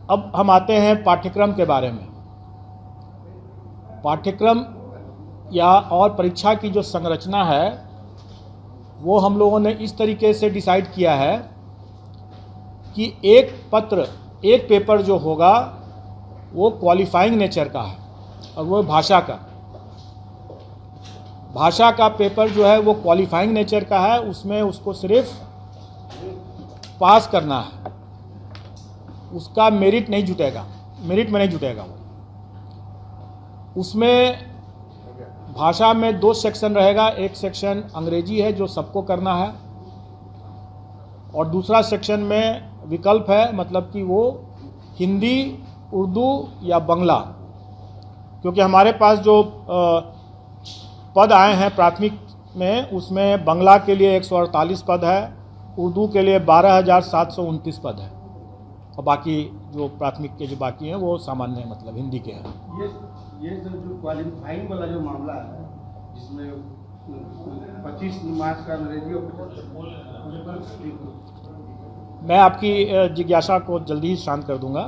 अब हम आते हैं पाठ्यक्रम के बारे में। पाठ्यक्रम या और परीक्षा की जो संरचना है वो हम लोगों ने इस तरीके से डिसाइड किया है कि एक पेपर जो होगा वो क्वालिफाइंग नेचर का है और वो भाषा का पेपर जो है वो क्वालिफाइंग नेचर का है। उसमें उसको सिर्फ पास करना है, उसका मेरिट में नहीं जुटेगा वो। उसमें भाषा में 2 सेक्शन रहेगा। एक सेक्शन अंग्रेजी है जो सबको करना है और दूसरा सेक्शन में विकल्प है, मतलब कि वो हिंदी, उर्दू या बांग्ला। क्योंकि हमारे पास जो पद आए हैं प्राथमिक में, उसमें बांग्ला के लिए 148 पद है, उर्दू के लिए 12,729 पद है और बाकी जो प्राथमिक के जो बाकी हैं वो सामान्य मतलब हिंदी के हैं। ये जो क्वालिफाइंग वाला जो मामला है जिसमें 25 मार्क्स का अंग्रेजी और मैं आपकी जिज्ञासा को जल्दी ही शांत कर दूंगा।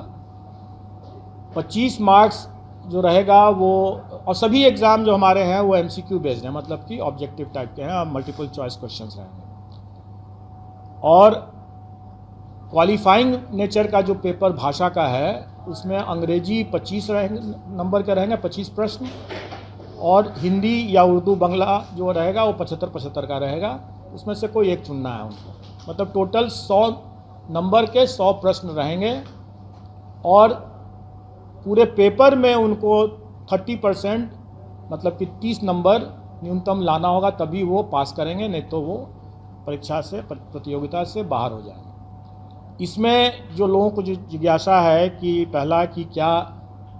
25 मार्क्स जो रहेगा वो, और सभी एग्ज़ाम जो हमारे हैं वो MCQ बेस्ड हैं, मतलब कि ऑब्जेक्टिव टाइप के हैं, मल्टीपल चॉइस क्वेश्चंस रहेंगे। और क्वालिफाइंग नेचर का जो पेपर भाषा का है उसमें अंग्रेजी 25 नंबर के रहेंगे, 25 प्रश्न, और हिंदी या उर्दू बांग्ला जो रहेगा वो 75-75 का रहेगा। उसमें से कोई एक चुनना है उनको। मतलब टोटल 100 नंबर के 100 प्रश्न रहेंगे और पूरे पेपर में उनको 30% मतलब कि 30 नंबर न्यूनतम लाना होगा, तभी वो पास करेंगे, नहीं तो वो परीक्षा से, प्रतियोगिता से बाहर हो जाएंगे। इसमें जो लोगों को जो जिज्ञासा है कि पहला कि क्या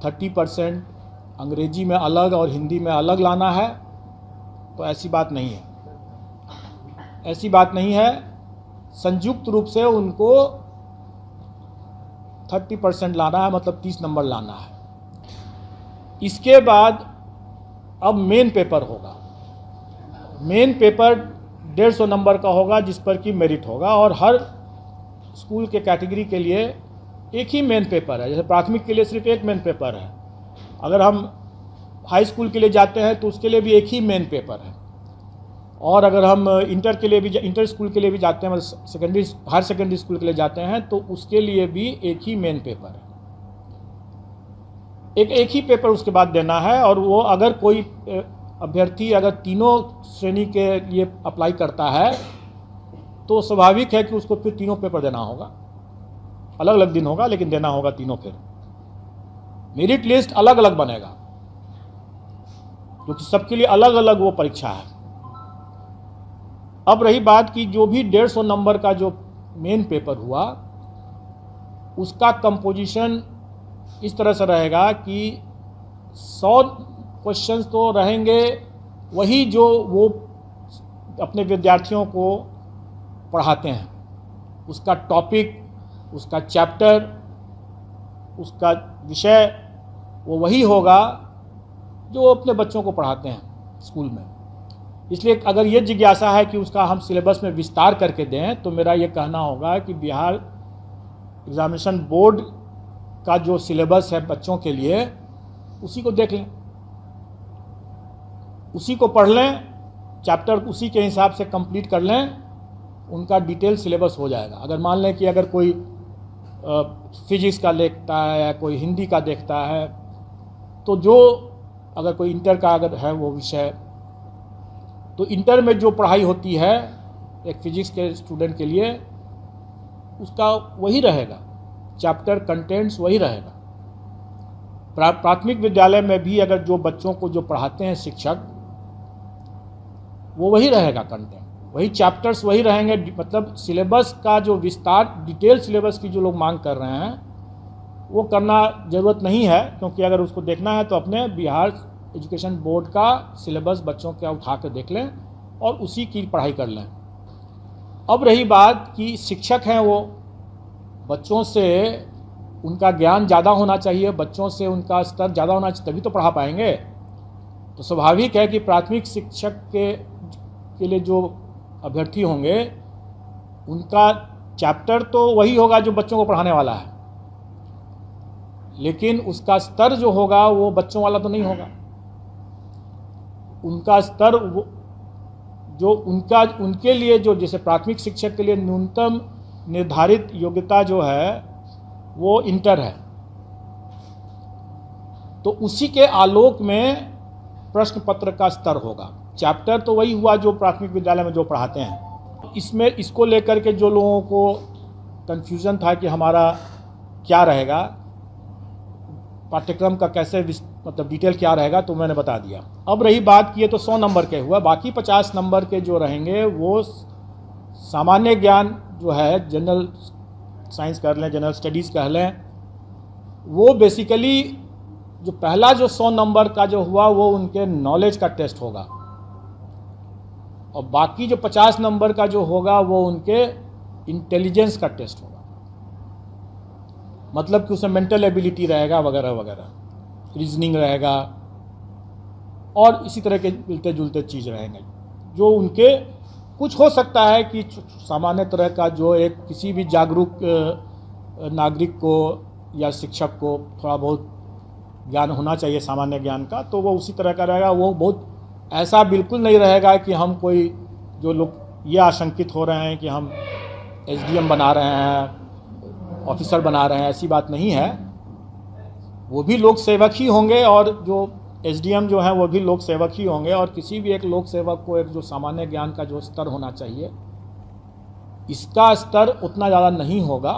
30% अंग्रेजी में अलग और हिंदी में अलग लाना है, तो ऐसी बात नहीं है। संयुक्त रूप से उनको 30% लाना है, मतलब 30 नंबर लाना है। इसके बाद अब मेन पेपर होगा। मेन पेपर 150 नंबर का होगा जिस पर कि मेरिट होगा, और हर स्कूल के कैटेगरी के लिए एक ही मेन पेपर है। जैसे प्राथमिक के लिए सिर्फ एक मेन पेपर है, अगर हम हाई स्कूल के लिए जाते हैं तो उसके लिए भी एक ही मेन पेपर है, और अगर हम इंटर स्कूल के लिए भी जाते हैं, मतलब हायर सेकेंडरी स्कूल के लिए जाते हैं, तो उसके लिए भी एक ही मेन पेपर है। एक ही पेपर उसके बाद देना है। और वो अगर कोई अभ्यर्थी अगर तीनों श्रेणी के लिए अप्लाई करता है तो स्वाभाविक है कि उसको फिर तीनों पेपर देना होगा। अलग अलग दिन होगा लेकिन देना होगा तीनों। फिर मेरिट लिस्ट अलग अलग बनेगा क्योंकि सबके लिए अलग अलग वो परीक्षा है। अब रही बात कि जो भी 150 नंबर का जो मेन पेपर हुआ उसका कंपोजिशन इस तरह से रहेगा कि 100 क्वेश्चंस तो रहेंगे वही जो वो अपने विद्यार्थियों को पढ़ाते हैं। उसका टॉपिक, उसका चैप्टर, उसका विषय वो वही होगा जो अपने बच्चों को पढ़ाते हैं स्कूल में। इसलिए अगर ये जिज्ञासा है कि उसका हम सिलेबस में विस्तार करके दें, तो मेरा ये कहना होगा कि बिहार एग्जामिनेशन बोर्ड का जो सिलेबस है बच्चों के लिए, उसी को देख लें, उसी को पढ़ लें, चैप्टर उसी के हिसाब से कंप्लीट कर लें, उनका डिटेल सिलेबस हो जाएगा। अगर मान लें कि अगर कोई फिजिक्स का देखता है या कोई हिंदी का देखता है, तो जो अगर कोई इंटर का अगर है वो विषय, तो इंटर में जो पढ़ाई होती है एक फिजिक्स के स्टूडेंट के लिए, उसका वही रहेगा, चैप्टर कंटेंट्स वही रहेगा। प्राथमिक विद्यालय में भी अगर जो बच्चों को जो पढ़ाते हैं शिक्षक, वो वही रहेगा, कंटेंट वही, चैप्टर्स वही रहेंगे। मतलब सिलेबस का जो विस्तार, डिटेल सिलेबस की जो लोग मांग कर रहे हैं वो करना ज़रूरत नहीं है, क्योंकि अगर उसको देखना है तो अपने बिहार एजुकेशन बोर्ड का सिलेबस बच्चों का उठा कर देख लें और उसी की पढ़ाई कर लें। अब रही बात कि शिक्षक हैं वो बच्चों से उनका ज्ञान ज़्यादा होना चाहिए, बच्चों से उनका स्तर ज़्यादा होना चाहिए, तभी तो पढ़ा पाएंगे। तो स्वाभाविक है कि प्राथमिक शिक्षक के लिए जो अभ्यर्थी होंगे उनका चैप्टर तो वही होगा जो बच्चों को पढ़ाने वाला है। लेकिन उसका स्तर जो होगा वो बच्चों वाला तो नहीं होगा। उनका स्तर जो उनके लिए जो जैसे प्राथमिक शिक्षक के लिए न्यूनतम निर्धारित योग्यता जो है वो इंटर है, तो उसी के आलोक में प्रश्न पत्र का स्तर होगा। चैप्टर तो वही हुआ जो प्राथमिक विद्यालय में जो पढ़ाते हैं। इसमें इसको लेकर के जो लोगों को कन्फ्यूज़न था कि हमारा क्या रहेगा, पाठ्यक्रम का कैसे मतलब डिटेल क्या रहेगा, तो मैंने बता दिया। अब रही बात की, ये तो 100 नंबर के हुआ, बाकी 50 नंबर के जो रहेंगे वो सामान्य ज्ञान जो है, जनरल साइंस कह लें, जनरल स्टडीज़ कह लें, वो बेसिकली जो पहला जो 100 नंबर का जो हुआ वो उनके नॉलेज का टेस्ट होगा, और बाकी जो 50 नंबर का जो होगा वो उनके इंटेलिजेंस का टेस्ट होगा। मतलब कि उसमें मेंटल एबिलिटी रहेगा वगैरह वगैरह, रीजनिंग रहेगा और इसी तरह के मिलते जुलते चीज़ रहेंगे जो उनके कुछ हो सकता है कि सामान्य तरह का जो एक किसी भी जागरूक नागरिक को या शिक्षक को थोड़ा बहुत ज्ञान होना चाहिए सामान्य ज्ञान का, तो वो उसी तरह का रहेगा। वो बहुत ऐसा बिल्कुल नहीं रहेगा कि हम कोई जो लोग ये आशंकित हो रहे हैं कि हम एसडीएम बना रहे हैं, ऑफिसर बना रहे हैं, ऐसी बात नहीं है। वो भी लोक सेवक ही होंगे और जो एसडीएम जो हैं वो भी लोक सेवक ही होंगे, और किसी भी एक लोक सेवक को एक जो सामान्य ज्ञान का जो स्तर होना चाहिए इसका स्तर उतना ज़्यादा नहीं होगा।